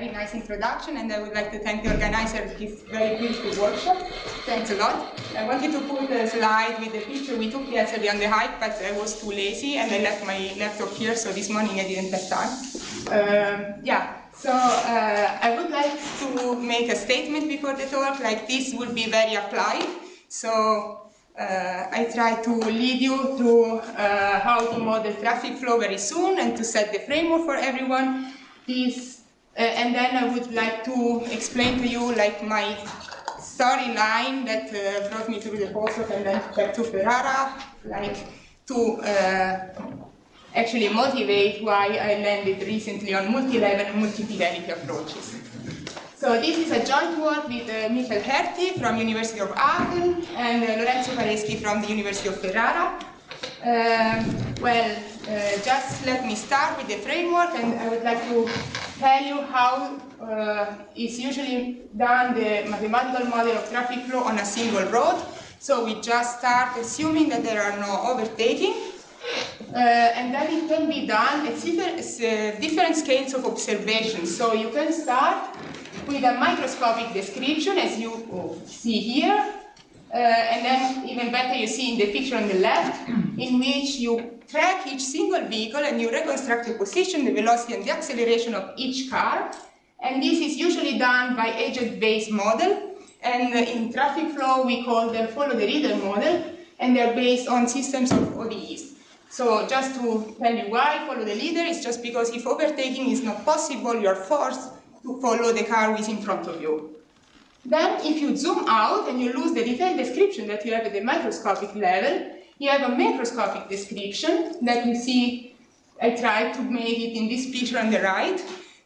very nice introduction, and I would like to thank the organizer of this very beautiful workshop. Thanks a lot. I wanted to put a slide with the picture we took yesterday on the hike, but I was too lazy, and I left my laptop here, so this morning I didn't have time. I would like to make a statement before the talk, like this would be very applied. So I try to lead you through how to model traffic flow very soon and to set the framework for everyone. And then I would like to explain to you like my storyline that brought me through the postdoc and then back to Ferrara, like to actually motivate why I landed recently on multi-level and multi-fidelity approaches. So this is a joint work with Michael Herty from University of Aachen and Lorenzo Pareschi from the University of Ferrara. Just let me start with the framework, and I would like to tell you how it's usually done, the mathematical model of traffic flow on a single road. So we just start assuming that there are no overtaking, and then it can be done at different scales of observation. So you can start with a microscopic description, as you see here, and then even better you see in the picture on the left, in which you track each single vehicle and you reconstruct the position, the velocity, and the acceleration of each car. And this is usually done by agent-based model, and in traffic flow we call them follow-the-leader model, and they're based on systems of ODEs. So just to tell you why follow the leader, is just because if overtaking is not possible, you're forced to follow the car who is in front of you. Then if you zoom out and you lose the detailed description that you have at the microscopic level, you have a macroscopic description that you see. I tried to make it in this picture on the right,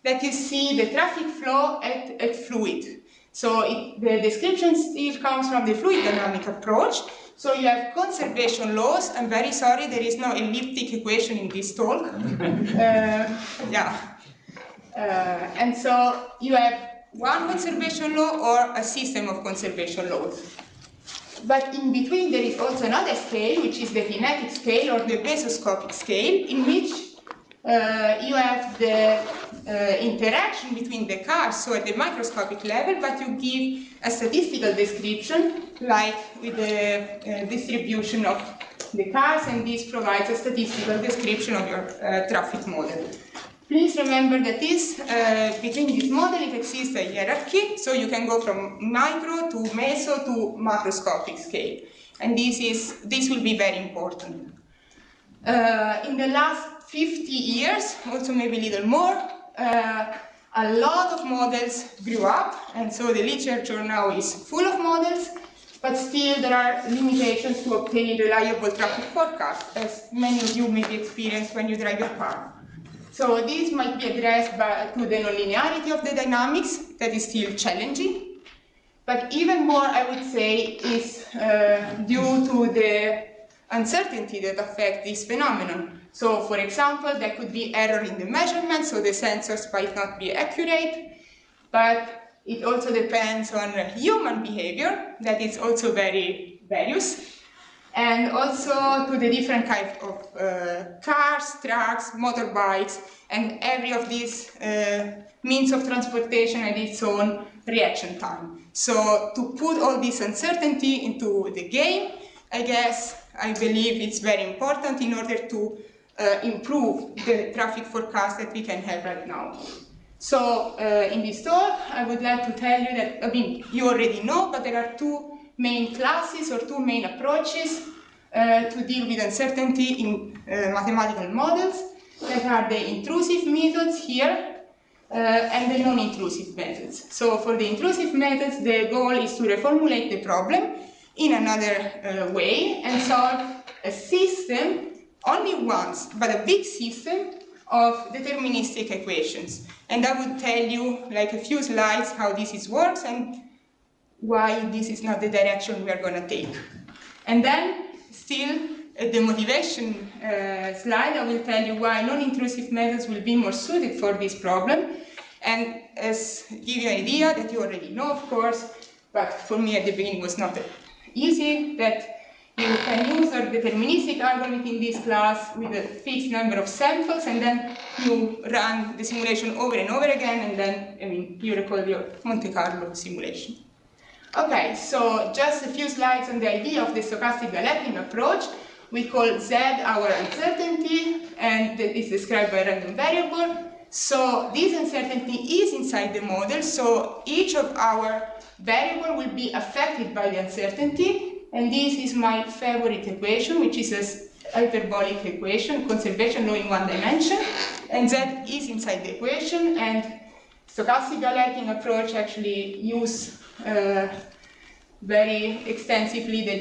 that you see the traffic flow at fluid. So the description still comes from the fluid dynamic approach. So you have conservation laws. I'm very sorry, there is no elliptic equation in this talk. And so you have one conservation law or a system of conservation laws. But in between there is also another scale, which is the kinetic scale or the mesoscopic scale, in which you have the interaction between the cars, so at the microscopic level, but you give a statistical description, like with the distribution of the cars, and this provides a statistical description of your traffic model. Please remember that between this model it exists a hierarchy, so you can go from micro to meso to macroscopic scale, and this will be very important. In the last 50 years, also maybe a little more, a lot of models grew up, and so the literature now is full of models, but still there are limitations to obtain reliable traffic forecasts, as many of you maybe experience when you drive your car. So this might be addressed to the nonlinearity of the dynamics, that is still challenging. But even more, I would say, is due to the uncertainty that affects this phenomenon. So, for example, there could be error in the measurement, so the sensors might not be accurate. But it also depends on human behavior, that is also very various. And also to the different kinds of cars, trucks, motorbikes, and every of these means of transportation had its own reaction time. So to put all this uncertainty into the game, I believe it's very important in order to improve the traffic forecast that we can have right now. So in this talk, I would like to tell you that, you already know, but there are two main classes or two main approaches to deal with uncertainty in mathematical models, that are the intrusive methods here and the non-intrusive methods. So for the intrusive methods, the goal is to reformulate the problem in another way and solve a system only once, but a big system of deterministic equations. And I would tell you, like a few slides, how this works and why this is not the direction we are going to take. And then, still, at the motivation slide, I will tell you why non-intrusive methods will be more suited for this problem. And give you an idea that you already know, of course, but for me at the beginning was not easy, that You can use a deterministic algorithm in this class with a fixed number of samples, and then you run the simulation over and over again, and then, you record your Monte Carlo simulation. Okay, so just a few slides on the idea of the stochastic Galerkin approach. We call Z our uncertainty, and that is described by a random variable. So this uncertainty is inside the model, so each of our variable will be affected by the uncertainty. And this is my favorite equation, which is a hyperbolic equation, conservation law in one dimension. And Z is inside the equation, and stochastic Galerkin approach actually use very extensively the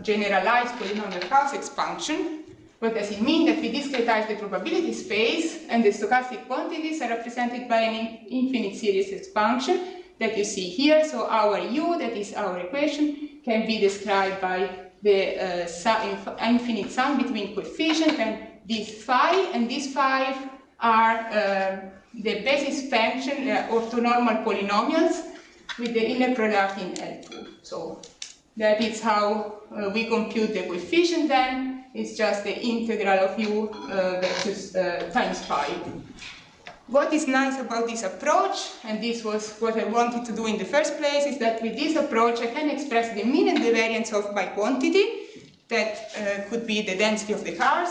generalized polynomial Hausdorff expansion. What does it mean? That we discretize the probability space, and the stochastic quantities are represented by an infinite series expansion that you see here. So our U, that is our equation, can be described by the infinite sum between coefficient and this phi, and these phi are the basis function, orthonormal polynomials with the inner product in L2. So that is how we compute the coefficient then. It's just the integral of U versus times phi. What is nice about this approach, and this was what I wanted to do in the first place, is that with this approach I can express the mean and the variance of my quantity, that could be the density of the cars,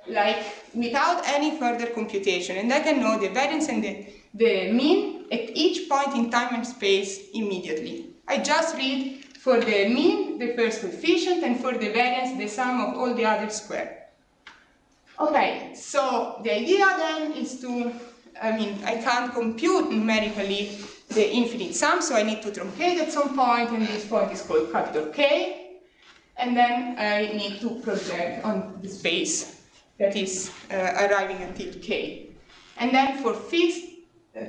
like without any further computation. And I can know the variance and the mean at each point in time and space immediately. I just read for the mean the first coefficient, and for the variance the sum of all the others squared. Okay, so the idea then is to, I can't compute numerically the infinite sum, so I need to truncate at some point, and this point is called capital K, and then I need to project on the space that is arriving until K. And then for fixed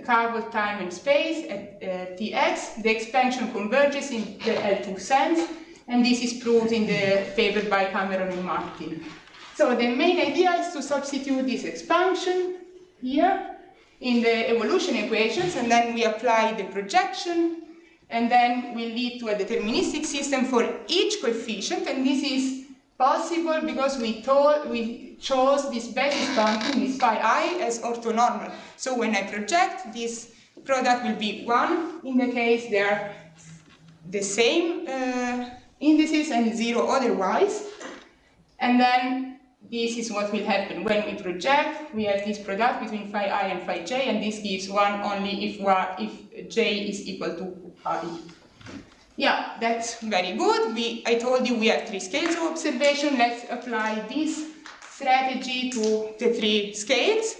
Carvel time and space at Tx, the expansion converges in the L2 sense, and this is proved in the paper by Cameron and Martin. So the main idea is to substitute this expansion here in the evolution equations, and then we apply the projection, and then we lead to a deterministic system for each coefficient, and this is possible because we chose this basis function, this phi I, as orthonormal. So when I project, this product will be 1 in the case they are the same indices, and 0 otherwise. And then this is what will happen when we project. We have this product between phi I and phi j, and this gives 1 only if j is equal to I. Yeah, that's very good. I told you we have 3 scales of observation. Let's apply this strategy to the 3 scales.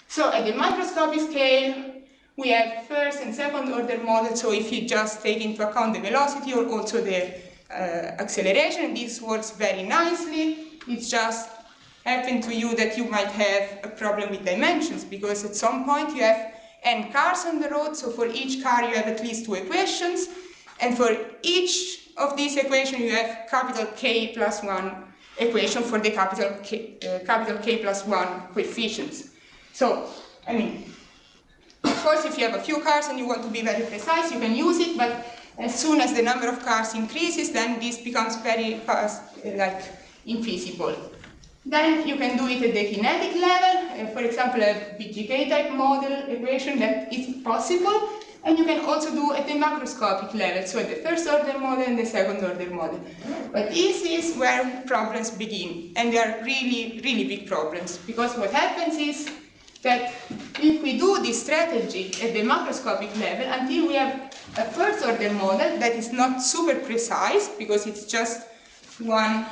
So at the microscopic scale, we have first and second order models. So if you just take into account the velocity or also the acceleration, this works very nicely. It's just happened to you that you might have a problem with dimensions, because at some point you have n cars on the road, so for each car you have at least 2 equations, and for each of these equations you have capital K plus 1 equation for the capital K plus 1 coefficients. So, of course, if you have a few cars and you want to be very precise, you can use it, but as soon as the number of cars increases, then this becomes very fast, infeasible. Then you can do it at the kinetic level, for example, a BGK type model equation that is possible, and you can also do at the macroscopic level, so at the first order model and the second order model. But this is where problems begin, and they are really, really big problems, because what happens is that if we do this strategy at the macroscopic level until we have a first order model that is not super precise, because it's just one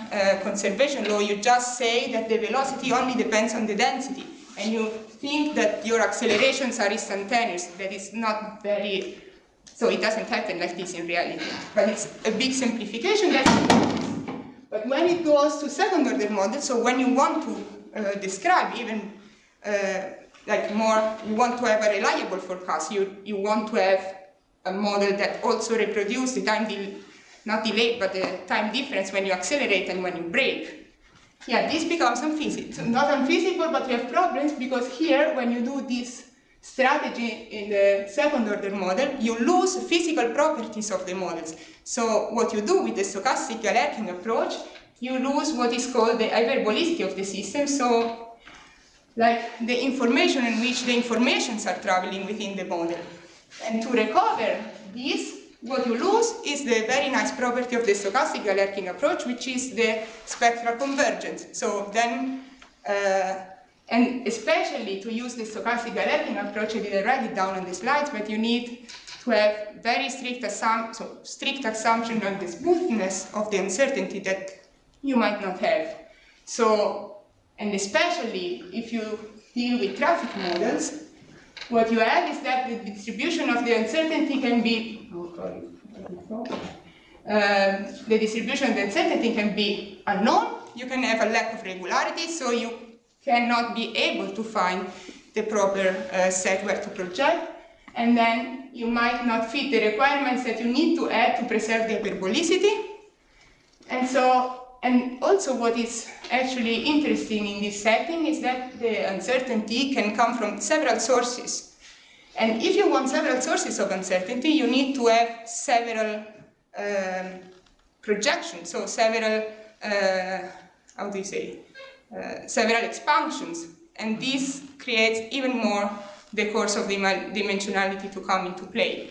conservation law, you just say that the velocity only depends on the density, and you think that your accelerations are instantaneous. That is not very, so it doesn't happen like this in reality, but it's a big simplification. But when it goes to second order model, so when you want to describe even more, you want to have a reliable forecast, you want to have a model that also reproduces the time not delay, but the time difference when you accelerate and when you brake. Yeah, this becomes unfeasible. Not unfeasible, but we have problems, because here, when you do this strategy in the second order model, you lose physical properties of the models. So what you do with the stochastic Galerkin approach, you lose what is called the hyperbolicity of the system. So like the information in which the informations are traveling within the model. And to recover this, what you lose is the very nice property of the stochastic Galerkin approach, which is the spectral convergence. So then, and especially to use the stochastic Galerkin approach, I didn't write it down on the slides, but you need to have very strict assumption on the smoothness of the uncertainty that you might not have. So, and especially if you deal with traffic models, what you have is that the distribution of the uncertainty can be, the distribution of the uncertainty can be unknown. You can have a lack of regularity, so you cannot be able to find the proper set where to project, and then you might not fit the requirements that you need to add to preserve the hyperbolicity. And so, and also what is actually interesting in this setting is that the uncertainty can come from several sources. And if you want several sources of uncertainty, you need to have several projections, so several, several expansions. And this creates even more the course of dimensionality to come into play.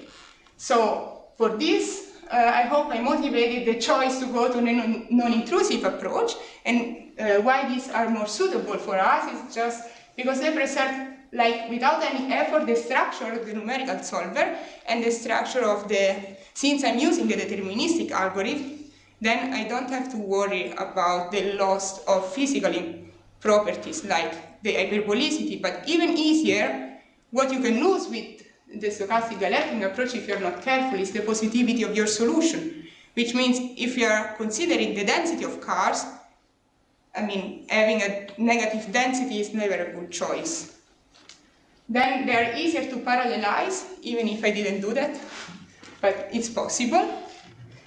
So for this, I hope I motivated the choice to go to a non-intrusive approach, and why these are more suitable for us is just because they preserve, like without any effort, the structure of the numerical solver and the structure of the, since I'm using the deterministic algorithm, then I don't have to worry about the loss of physical properties like the hyperbolicity, but even easier, what you can lose with the stochastic Galerkin approach, if you're not careful, is the positivity of your solution, which means if you are considering the density of cars, I mean, having a negative density is never a good choice. Then they are easier to parallelize, even if I didn't do that, but it's possible.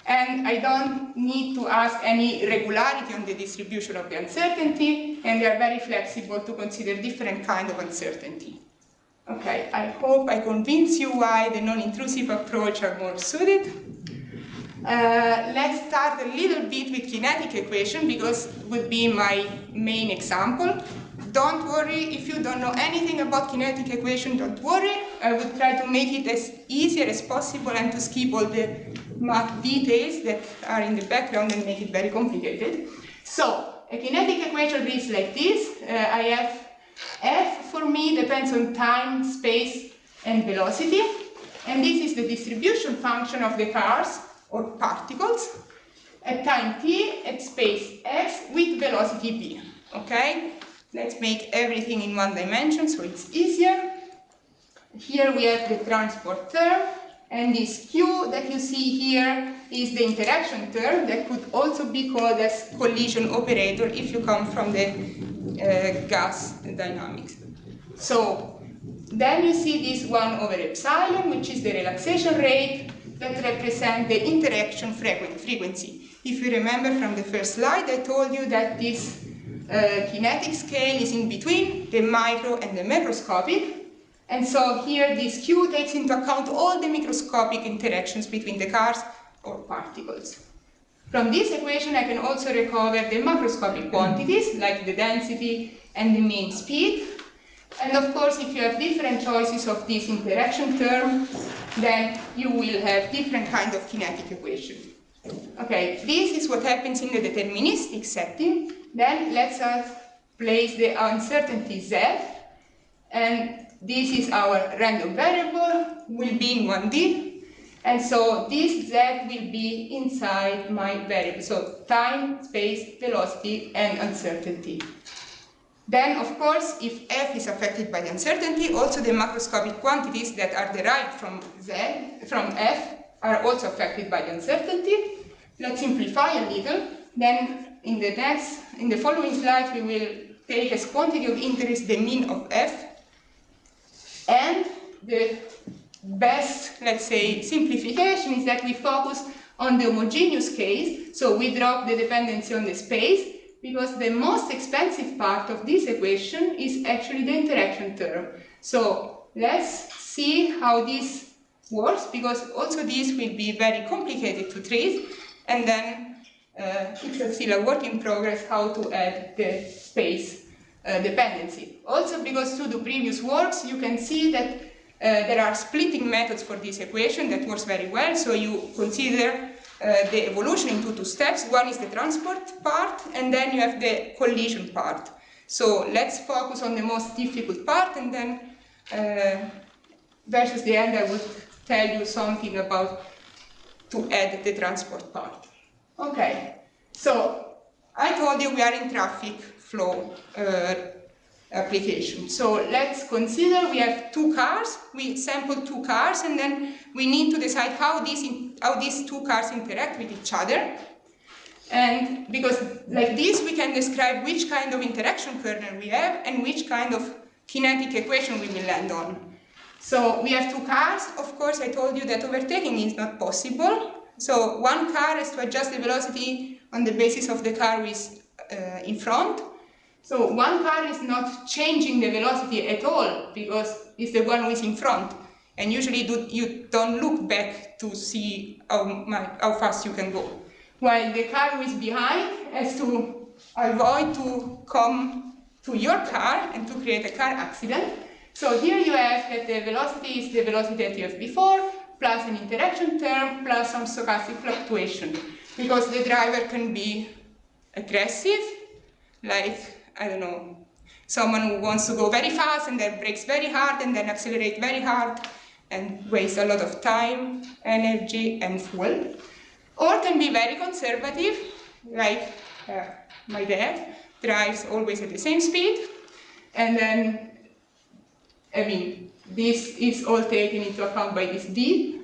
And I don't need to ask any regularity on the distribution of the uncertainty, and they are very flexible to consider different kinds of uncertainty. Okay, I hope I convince you why the non-intrusive approach are more suited. Let's start a little bit with kinetic equation, because it would be my main example. Don't worry, if you don't know anything about kinetic equation, don't worry. I will try to make it as easy as possible and to skip all the math details that are in the background and make it very complicated. So, a kinetic equation reads like this. I have F for me depends on time, space, and velocity. And this is the distribution function of the cars, or particles, at time t, at space x, with velocity v. Okay? Let's make everything in one dimension so it's easier. Here we have the transport term, and this q that you see here is the interaction term that could also be called as collision operator if you come from the gas dynamics. So then you see this 1 over epsilon, which is the relaxation rate that represents the interaction frequency. If you remember from the first slide, I told you that this kinetic scale is in between the micro and the macroscopic. And so here this Q takes into account all the microscopic interactions between the cars or particles. From this equation I can also recover the macroscopic quantities like the density and the mean speed. And of course, if you have different choices of this interaction term, then you will have different kind of kinetic equation. Okay, this is what happens in the deterministic setting. Then let's place the uncertainty z, and this is our random variable, will be in 1D, and so this z will be inside my variable, so time, space, velocity, and uncertainty. Then, of course, if f is affected by the uncertainty, also the macroscopic quantities that are derived from f are also affected by the uncertainty. Let's simplify a little. Then, in the following slides, we will take as quantity of interest the mean of f, and the best, let's say, simplification is that we focus on the homogeneous case, so we drop the dependency on the space, because the most expensive part of this equation is actually the interaction term. So let's see how this works, because also this will be very complicated to treat, and then it's still a work in progress how to add the space dependency. Also, because through the previous works you can see that there are splitting methods for this equation that works very well. So you consider the evolution into two steps. One is the transport part, and then you have the collision part. So let's focus on the most difficult part, and then versus the end I will tell you something about to add the transport part. Okay, so I told you we are in traffic flow application. So let's consider we have two cars, we sample two cars, and then we need to decide how these two cars interact with each other. And because like this we can describe which kind of interaction kernel we have and which kind of kinetic equation we will land on. So we have two cars. Of course, I told you that overtaking is not possible. So one car has to adjust the velocity on the basis of the car who is in front. So one car is not changing the velocity at all because it's the one who is in front. And usually you don't look back to see how fast you can go. While the car who is behind has to avoid to come to your car and to create a car accident. So here you have that the velocity is the velocity that you have before, plus an interaction term, plus some stochastic fluctuation. Because the driver can be aggressive, like, I don't know, someone who wants to go very fast and then brakes very hard and then accelerate very hard and waste a lot of time, energy, and fuel. Or can be very conservative, like my dad drives always at the same speed, and then, I mean, this is all taken into account by this D.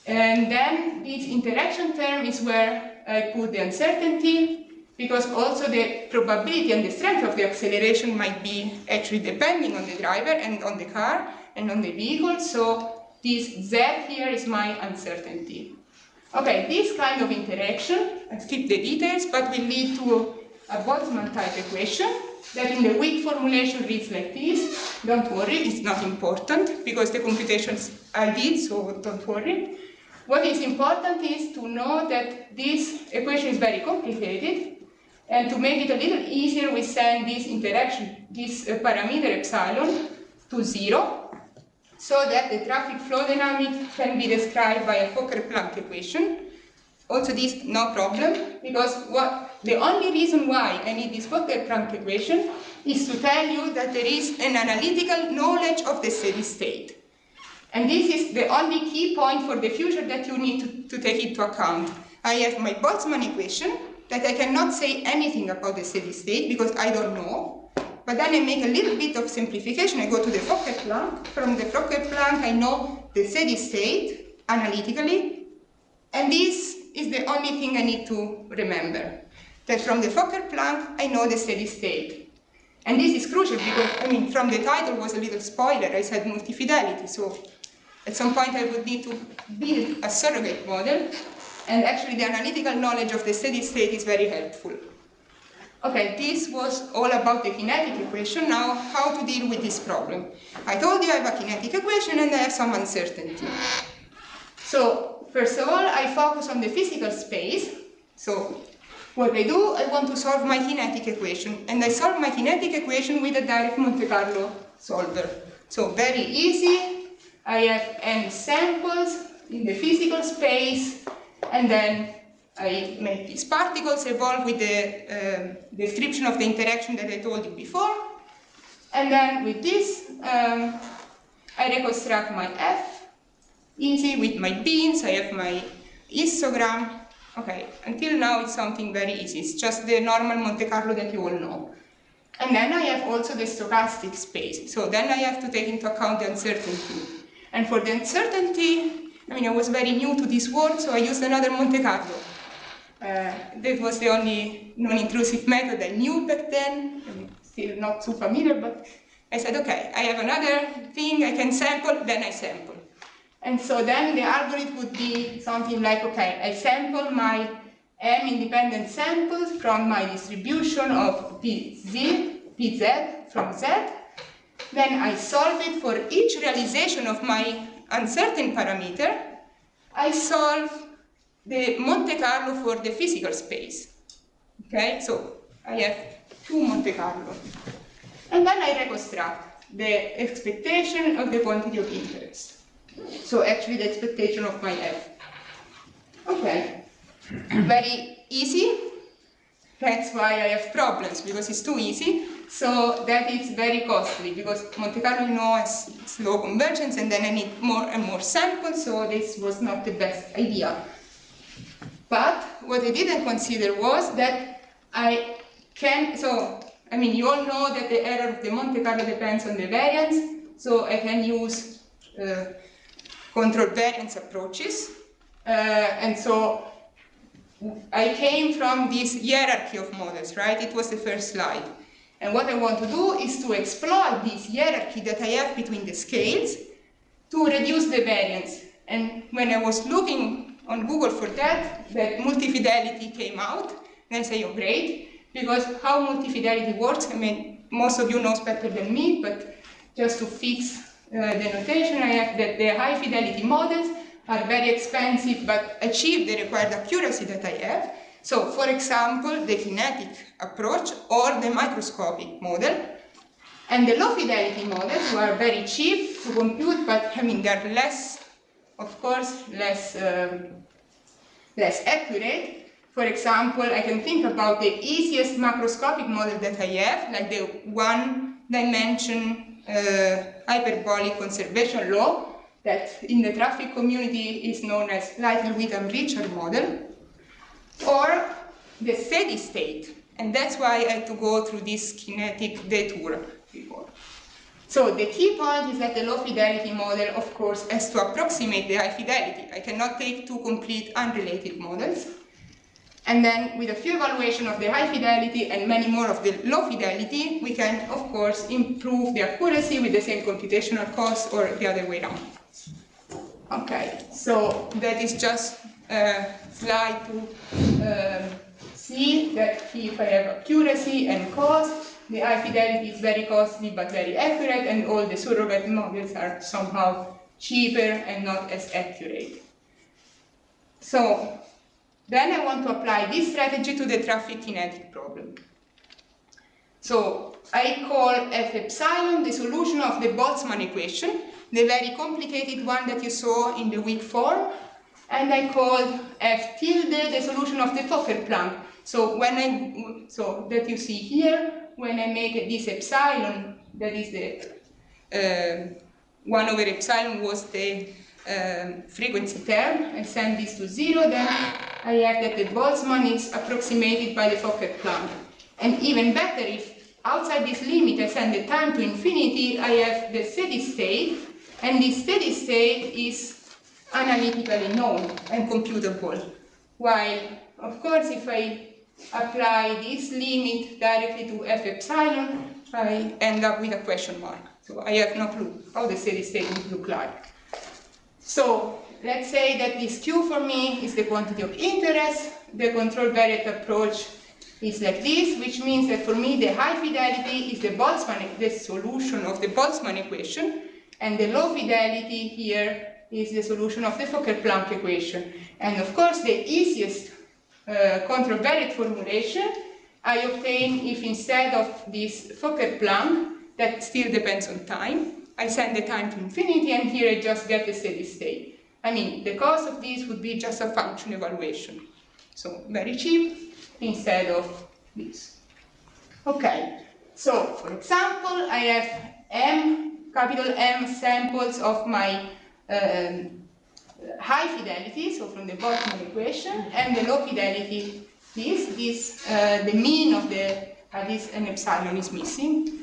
And then this interaction term is where I put the uncertainty, because also the probability and the strength of the acceleration might be actually depending on the driver and on the car and on the vehicle. So this Z here is my uncertainty. Okay, this kind of interaction, I skip the details, but will lead to a Boltzmann type equation that in the weak formulation reads like this. Don't worry, it's not important because the computations I did, so don't worry. What is important is to know that this equation is very complicated, and to make it a little easier, we send this interaction, this parameter epsilon, to 0, so that the traffic flow dynamic can be described by a Fokker-Planck equation. Also this, no problem, because the only reason why I need this Fokker-Planck equation is to tell you that there is an analytical knowledge of the steady state. And this is the only key point for the future that you need to take into account. I have my Boltzmann equation that I cannot say anything about the steady state because I don't know. But then I make a little bit of simplification. I go to the Fokker-Planck. From the Fokker-Planck, I know the steady state analytically. And this is the only thing I need to remember. That from the Fokker-Planck, I know the steady state. And this is crucial because, I mean, from the title was a little spoiler. I said multifidelity. So at some point, I would need to build a surrogate model. And actually, the analytical knowledge of the steady state is very helpful. Okay, this was all about the kinetic equation. Now, how to deal with this problem? I told you I have a kinetic equation and I have some uncertainty. So, first of all, I focus on the physical space. So, what I do, I want to solve my kinetic equation. And I solve my kinetic equation with a direct Monte Carlo solver. So, very easy. I have n samples in the physical space, and then I make these particles evolve with the description of the interaction that I told you before. And then with this, I reconstruct my F, easy, with my beams. I have my histogram. Okay, until now it's something very easy. It's just the normal Monte Carlo that you all know. And then I have also the stochastic space. So then I have to take into account the uncertainty. And for the uncertainty, I mean, I was very new to this world, so I used another Monte Carlo. That was the only non-intrusive method I knew back then. I mean, still not too familiar, but I said, okay, I have another thing I can sample, then I sample. And so then the algorithm would be something like, okay, I sample my m independent samples from my distribution of pz from z. Then I solve it for each realization of my uncertain parameter. I solve the Monte Carlo for the physical space. Okay, so I have two Monte Carlo. And then I reconstruct the expectation of the quantity of interest. So actually the expectation of my f. Okay, very easy. That's why I have problems, because it's too easy. So that is very costly, because Monte Carlo, you know, has slow convergence, and then I need more and more samples, so this was not the best idea. But what I didn't consider was that I can, you all know that the error of the Monte Carlo depends on the variance, so I can use control variance approaches. And so I came from this hierarchy of models, right? It was the first slide. And what I want to do is to exploit this hierarchy that I have between the scales to reduce the variance. And when I was looking on Google for that multi-fidelity came out, and I say, oh great, because how multi-fidelity works, I mean, most of you know better than me, but just to fix the notation, I have that the high fidelity models are very expensive but achieve the required accuracy that I have. So, for example, the kinetic approach or the microscopic model. And the low fidelity models, who are very cheap to compute, but I mean, they're less, of course, less accurate. For example, I can think about the easiest macroscopic model that I have, like the one-dimension hyperbolic conservation law, that in the traffic community is known as Lytle-Witham-Richard model, or the steady state. And that's why I had to go through this kinetic detour before. So the key point is that the low fidelity model, of course, has to approximate the high fidelity. I cannot take two complete unrelated models. And then with a few evaluation of the high fidelity and many more of the low fidelity, we can, of course, improve the accuracy with the same computational cost or the other way around. Okay, so that is just a slide to see that if I have accuracy and cost, the high fidelity is very costly but very accurate, and all the surrogate models are somehow cheaper and not as accurate. So then I want to apply this strategy to the traffic kinetic problem. So I call F epsilon the solution of the Boltzmann equation, the very complicated one that you saw in the weak form, and I called F tilde the solution of the Fokker-Planck. So that you see here, when I make this epsilon, that is the 1 over epsilon was the frequency term, I send this to 0, then I have that the Boltzmann is approximated by the Fokker-Planck. And even better, if outside this limit I send the time to infinity, I have the steady state, and this steady state is analytically known and computable. While, of course, if I apply this limit directly to F epsilon, I end up with a question mark. So I have no clue how the steady state would look like. So let's say that this Q for me is the quantity of interest. The control variant approach is like this, which means that for me the high fidelity is the solution of the Boltzmann equation, and the low fidelity here is the solution of the Fokker-Planck equation. And of course the easiest control variant formulation I obtain if instead of this Fokker-Planck, that still depends on time, I send the time to infinity, and here I just get the steady state. I mean, the cost of this would be just a function evaluation. So very cheap instead of this. Okay, so for example, I have capital M samples of my high fidelity, so from the Boltzmann equation, and the low fidelity is the mean of this and epsilon is missing.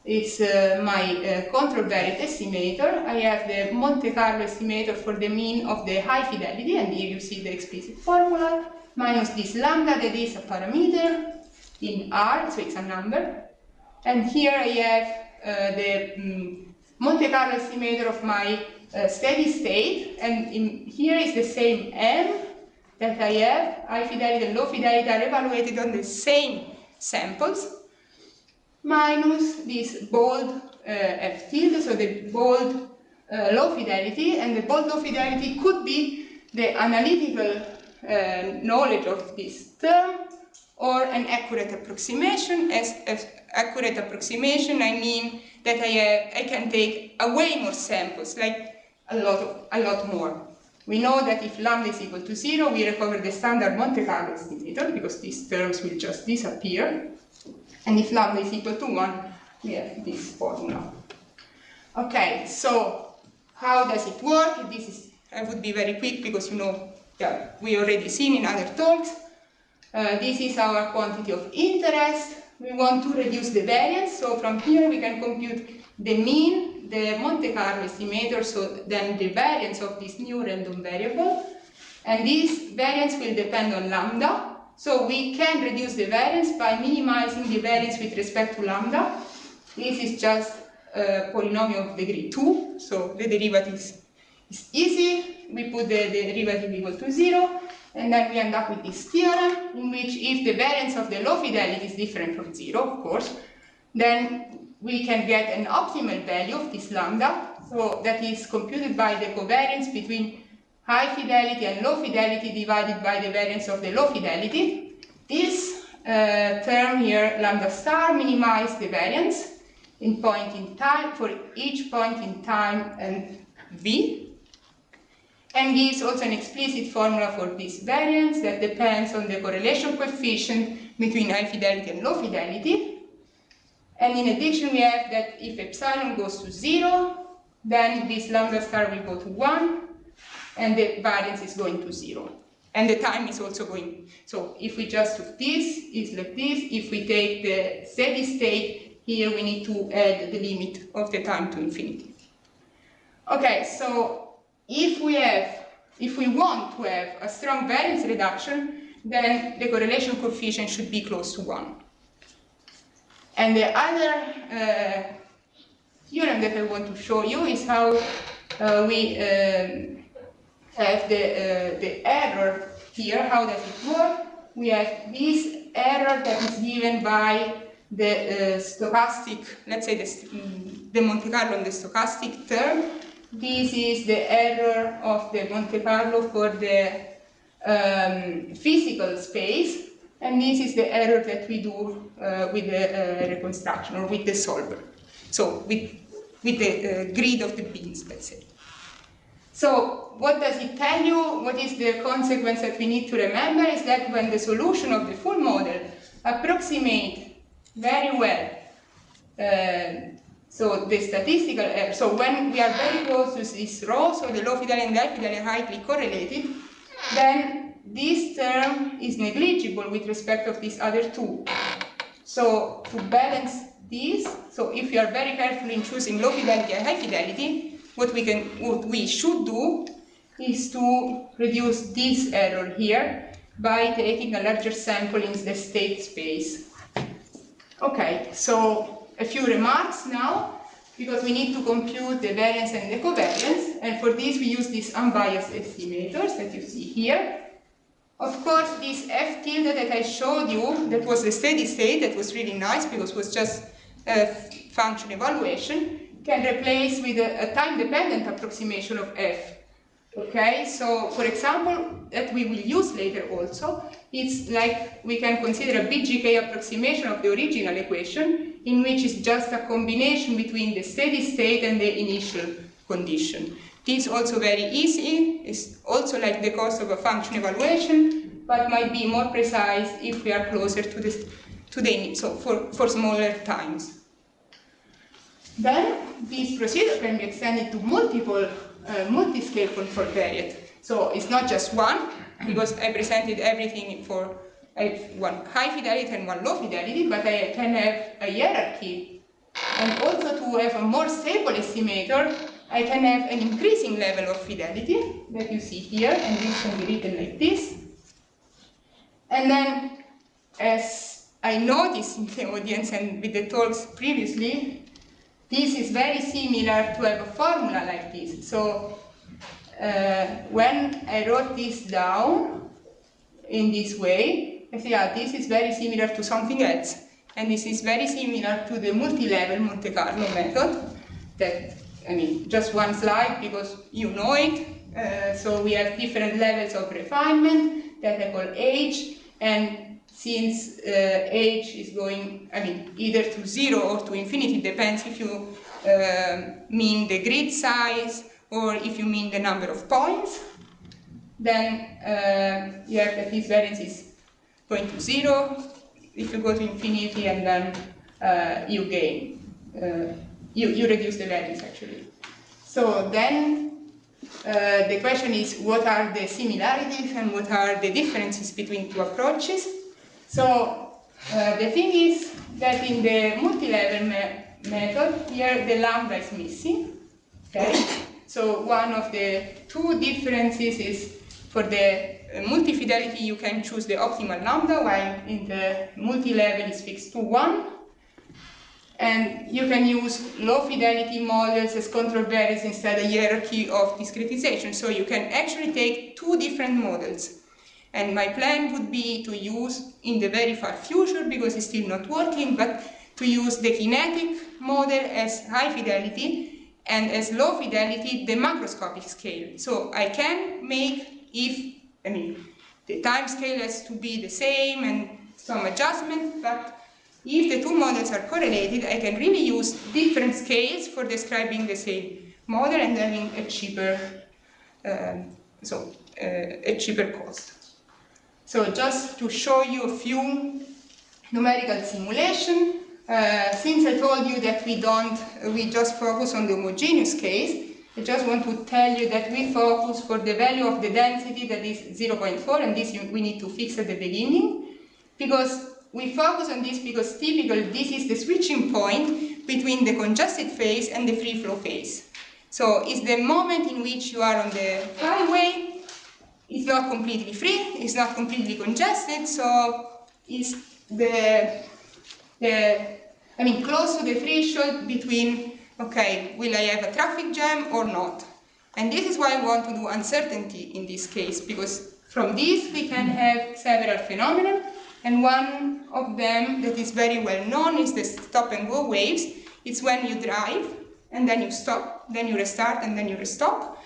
It's my control variant estimator. I have the Monte Carlo estimator for the mean of the high fidelity, and here you see the explicit formula, minus this lambda that is a parameter in R, so it's a number. And here I have the Monte Carlo estimator of my steady state, and here is the same M that I have. High fidelity and low fidelity are evaluated on the same samples. minus this bold F tilde, so the bold low fidelity, and the bold low fidelity could be the analytical knowledge of this term or an accurate approximation. As accurate approximation, I mean that I can take way more samples, like a lot more. We know that if lambda is equal to 0, we recover the standard Monte Carlo estimator, because these terms will just disappear. And if lambda is equal to 1, we have this formula. Okay, so how does it work? I would be very quick because we already seen in other talks. This is our quantity of interest. We want to reduce the variance, so from here we can compute the mean, the Monte Carlo estimator, so then the variance of this new random variable. And this variance will depend on lambda, so we can reduce the variance by minimizing the variance with respect to lambda. This is just a polynomial of degree 2, so the derivative is easy. We put the derivative equal to 0, and then we end up with this theorem, in which if the variance of the low fidelity is different from 0, of course, then we can get an optimal value of this lambda, so that is computed by the covariance between high fidelity and low fidelity divided by the variance of the low fidelity. This term here, lambda star, minimizes the variance in point in time for each point in time and v, and gives also an explicit formula for this variance that depends on the correlation coefficient between high fidelity and low fidelity. And in addition, we have that if epsilon goes to 0, then this lambda star will go to 1, and the variance is going to 0. And the time is also going, so if we just took this, it's like this. If we take the steady state, here we need to add the limit of the time to infinity. Okay, so if we want to have a strong variance reduction, then the correlation coefficient should be close to 1. And the other theorem that I want to show you is how we have the error here. How does it work? We have this error that is given by the stochastic, let's say the Monte Carlo and the stochastic term. This is the error of the Monte Carlo for the physical space, and this is the error that we do with the reconstruction, or with the solver. So with the grid of the beams, let's say. So what does it tell you? What is the consequence that we need to remember is that when the solution of the full model approximates very well, so the statistical error, so when we are very close to this rho, so the low fidelity and the high fidelity are highly correlated, then this term is negligible with respect of these other two. So to balance this, so if you are very careful in choosing low fidelity and high fidelity, what we should do is to reduce this error here by taking a larger sample in the state space. Okay, so a few remarks now, because we need to compute the variance and the covariance, and for this we use these unbiased estimators that you see here. Of course, this F tilde that I showed you, that was the steady state, that was really nice because it was just a function evaluation, can replace with a time-dependent approximation of F. Okay, so for example, that we will use later also, it's like we can consider a BGK approximation of the original equation, in which is just a combination between the steady state and the initial condition. This is also very easy. It's also like the cost of a function evaluation, but might be more precise if we are closer to the so for smaller times. Then this procedure can be extended to multiple multi-scale control-variate. So it's not just one, because I presented everything for one high fidelity and one low fidelity, but I can have a hierarchy. And also to have a more stable estimator, I can have an increasing level of fidelity that you see here, and this can be written like this. And then, as I noticed in the audience and with the talks previously, this is very similar to have a formula like this. So when I wrote this down in this way, I say, this is very similar to something else. and this is very similar to the multi-level Monte Carlo method. That, I mean, just one slide because you know it. So we have different levels of refinement that I call age, and since age is going, I mean, either to 0 or to infinity, depends if you mean the grid size or if you mean the number of points, then you have that this variance is going to 0 if you go to infinity, and then you gain, you reduce the variance actually. So then the question is, what are the similarities and what are the differences between two approaches? So the thing is that in the multi-level method, here the lambda is missing. Okay? So one of the two differences is for the multi-fidelity you can choose the optimal lambda, while in the multi-level is fixed to 1. And you can use low-fidelity models as control variables instead of a hierarchy of discretization. So you can actually take two different models. And my plan would be to use, in the very far future, because it's still not working, but to use the kinetic model as high fidelity and as low fidelity the macroscopic scale. So I can make, if, I mean, the time scale has to be the same and some adjustment, but if the two models are correlated, I can really use different scales for describing the same model and having a cheaper, a cheaper cost. So just to show you a few numerical simulations, since I told you that we just focus on the homogeneous case, I just want to tell you that we focus for the value of the density that is 0.4, and this we need to fix at the beginning, because we focus on this because typically this is the switching point between the congested phase and the free flow phase. So it's the moment in which you are on the highway, it's not completely free, it's not completely congested, so it's close to the threshold between, okay, will I have a traffic jam or not? And this is why I want to do uncertainty in this case, because from this we can have several phenomena. And one of them that is very well known is the stop and go waves. It's when you drive and then you stop, then you restart and then you restop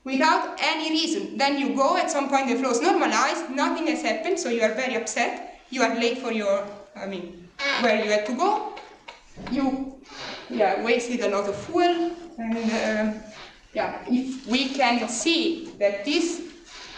without any reason. Then you go, at some point the flow is normalized, nothing has happened, so you are very upset, you are late for your, where you had to go. You wasted a lot of fuel, and if we can see that this,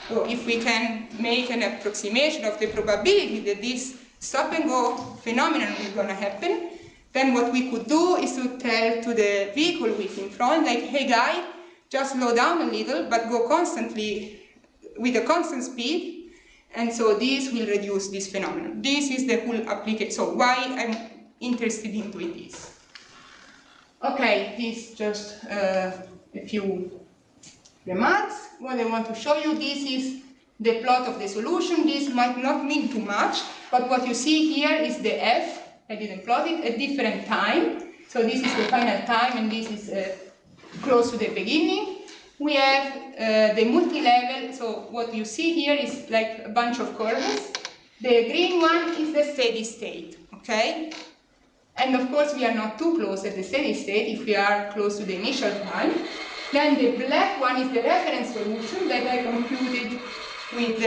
so if we can make an approximation of the probability that this stop and go phenomenon is going to happen, then what we could do is to tell to the vehicle with in front, like, hey guy, just slow down a little, but go constantly with a constant speed, and so this will reduce this phenomenon. This is the whole application. So why I'm interested in doing this? Okay, this just a few remarks. What I want to show you, this is the plot of the solution. This might not mean too much, but what you see here is the f, I didn't plot it, at different time. So this is the final time, and this is close to the beginning. We have the multi-level, so what you see here is like a bunch of curves. The green one is the steady state, okay? And of course we are not too close at the steady state if we are close to the initial time. Then the black one is the reference solution that I computed with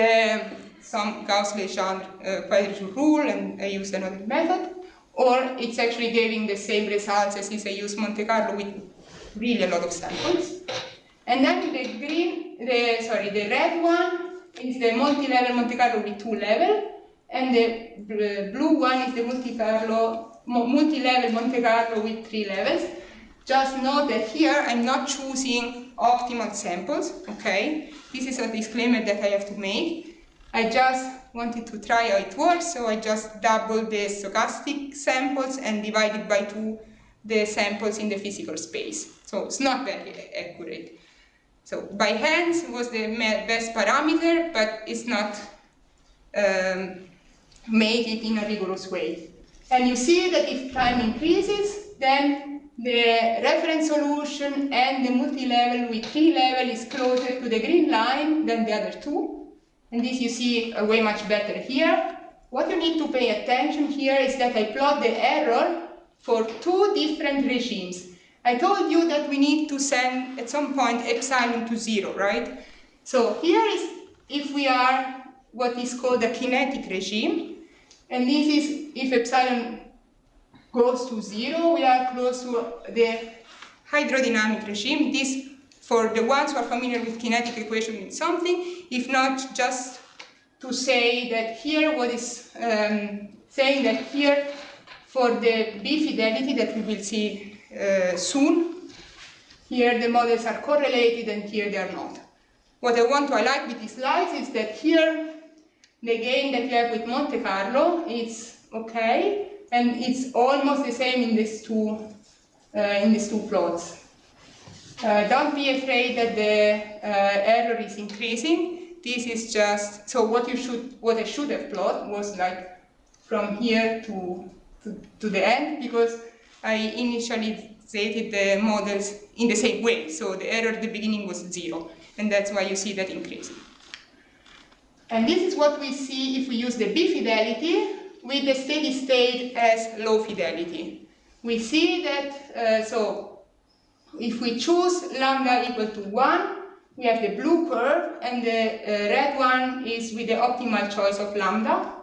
some Gauss-Legendre quadrature rule, and I used another method. Or it's actually giving the same results as if I use Monte Carlo with really a lot of samples. And then the red one is the multi-level Monte Carlo with 2 levels, and the blue one is the multi-level Monte Carlo with 3 levels. Just note that here I'm not choosing optimal samples, okay? This is a disclaimer that I have to make. I just wanted to try how it works, so I just doubled the stochastic samples and divided by 2 the samples in the physical space. So it's not very accurate. So by hands was the best parameter, but it's not made it in a rigorous way. And you see that if time increases, then the reference solution and the multi-level with 3 levels is closer to the green line than the other 2. And this you see way much better here. what you need to pay attention here is that I plot the error for two different regimes. I told you that we need to send at some point epsilon to 0, right? So here is if we are what is called a kinetic regime, and this is if epsilon goes to 0, we are close to the hydrodynamic regime. This, for the ones who are familiar with kinetic equation, means something. If not, just to say that here, what is saying that here, for the B fidelity that we will see soon, here the models are correlated and here they are not. What I want to highlight with these slides is that here, the gain that you have with Monte Carlo is okay, and it's almost the same in these two plots. Don't be afraid that the error is increasing. This is just, so what I should have plotted was like from here to the end, because I initialized the models in the same way. So the error at the beginning was 0, and that's why you see that increasing. And this is what we see if we use the B fidelity with the steady state as low fidelity. We see that, so if we choose lambda equal to 1, we have the blue curve, and the red one is with the optimal choice of lambda.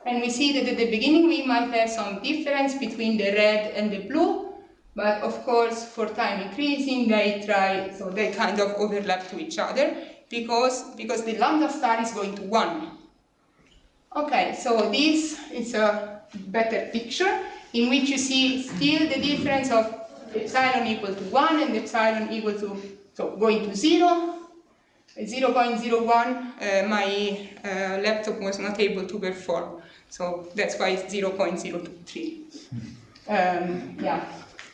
And we see that at the beginning we might have some difference between the red and the blue, but of course for time increasing they kind of overlap to each other because the lambda star is going to 1. Okay, so this is a better picture in which you see still the difference of epsilon equal to 1 and epsilon equal to, so going to 0, 0.01, my laptop was not able to perform, so that's why it's 0.023. Yeah,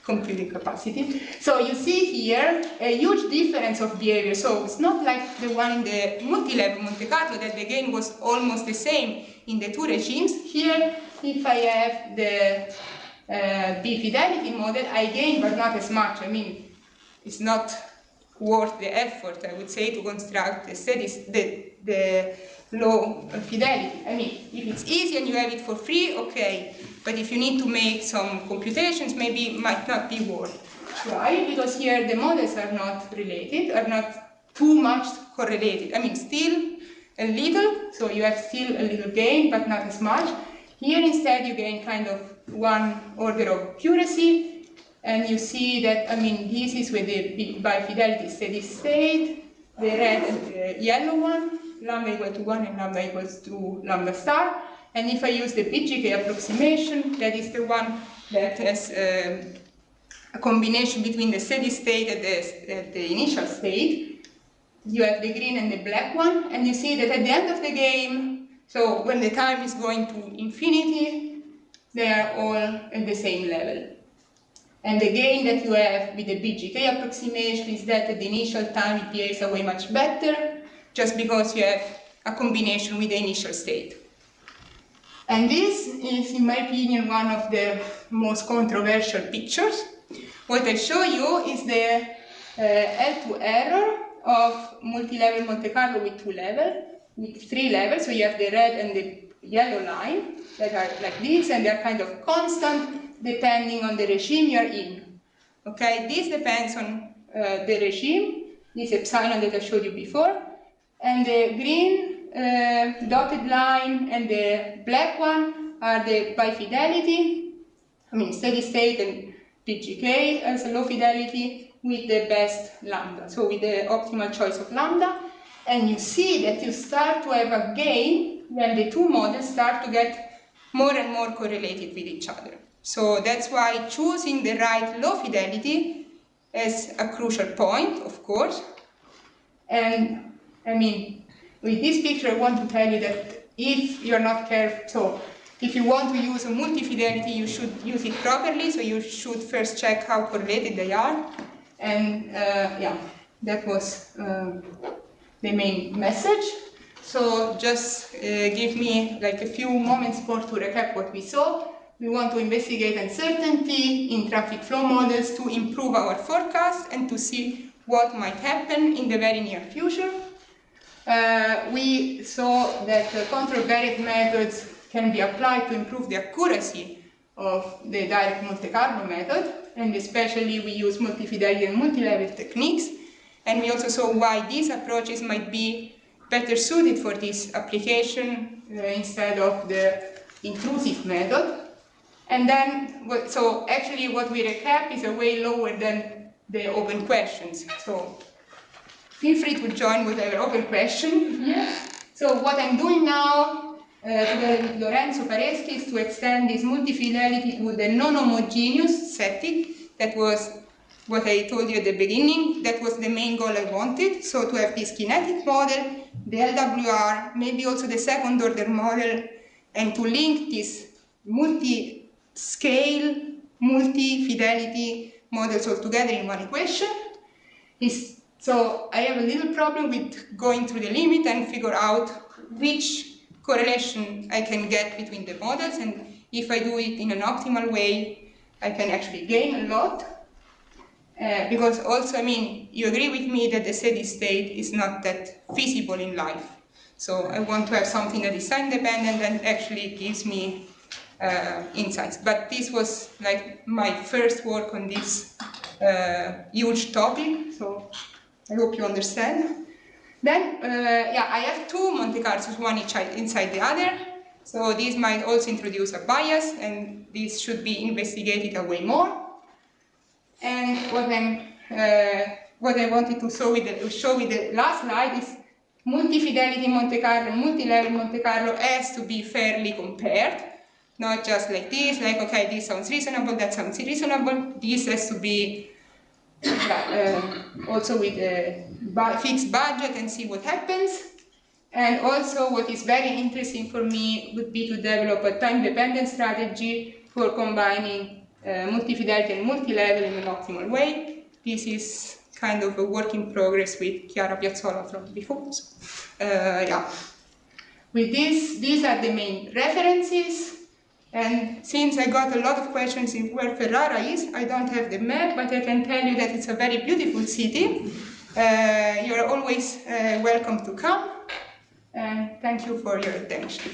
computing capacity. So you see here a huge difference of behavior, so it's not like the one in the multi-level Monte Carlo that the gain was almost the same in the two regimes. Here, if I have the B fidelity model, I gain but not as much. I mean, it's not worth the effort, I would say, to construct the low fidelity. I mean, if it's easy and you have it for free, okay. But if you need to make some computations, maybe it might not be worth trying, because here the models are not related, are not too much correlated. I mean, still a little, so you have still a little gain, but not as much. Here instead you gain kind of one order of accuracy, and you see that, I mean, this is with the bifidelity steady state, the red and the yellow one, lambda equal to 1 and lambda equals to lambda star. And if I use the BGK approximation, that is the one that has a combination between the steady state and the initial state, you have the green and the black one, and you see that at the end of the game, so when the time is going to infinity, they are all at the same level. And the gain that you have with the BGK approximation is that at the initial time it behaves way much better, just because you have a combination with the initial state. And this is, in my opinion, one of the most controversial pictures. What I show you is the L2 error of multi-level Monte Carlo with with 3 levels. So you have the red and the yellow line that are like this, and they're kind of constant depending on the regime you're in. Okay, this depends on the regime, this epsilon that I showed you before, and the green dotted line and the black one are the bifidelity, I mean steady state and PGK as a low fidelity with the best lambda, so with the optimal choice of lambda. And you see that you start to have a gain when the two models start to get more and more correlated with each other. So that's why choosing the right low fidelity is a crucial point, of course. And I mean, with this picture, I want to tell you that if you're not careful, so if you want to use a multi-fidelity, you should use it properly, so you should first check how correlated they are. And yeah, that was the main message. So just give me like a few moments more to recap what we saw. We want to investigate uncertainty in traffic flow models to improve our forecast and to see what might happen in the very near future. We saw that control variant methods can be applied to improve the accuracy of the direct Monte Carlo method, and especially we use multi-fidelity and multi-level techniques, and we also saw why these approaches might be better suited for this application instead of the intrusive method. And then, so actually what we recap is a way lower than the open questions. So feel free to join whatever open question. Yes. So what I'm doing now, together with Lorenzo Pareschi, is to extend this multi-fidelity to the non-homogeneous setting. That was what I told you at the beginning. That was the main goal I wanted. So to have this kinetic model, the LWR, maybe also the second order model, and to link this multi-scale, multi-fidelity models all together in one equation. So I have a little problem with going through the limit and figure out which correlation I can get between the models, and if I do it in an optimal way, I can actually gain a lot. Because also, I mean, you agree with me that the steady state is not that feasible in life. So I want to have something that is time dependent and actually gives me insights. But this was like my first work on this huge topic, so I hope you understand. Then, I have two Monte Carlos, one each inside the other. So this might also introduce a bias, and this should be investigated a way more. And what I wanted to show with the last slide is multi-fidelity Monte Carlo and multi-level Monte Carlo has to be fairly compared. Not just like this, like, okay, this sounds reasonable, that sounds reasonable. This has to be also with a fixed budget and see what happens. And also what is very interesting for me would be to develop a time-dependent strategy for combining multi-fidelity and multi-level in an optimal way. This is kind of a work in progress with Chiara Piazzolla from before. So, With this, these are the main references. And since I got a lot of questions in where Ferrara is, I don't have the map, but I can tell you that it's a very beautiful city. You're always welcome to come. And thank you for your attention.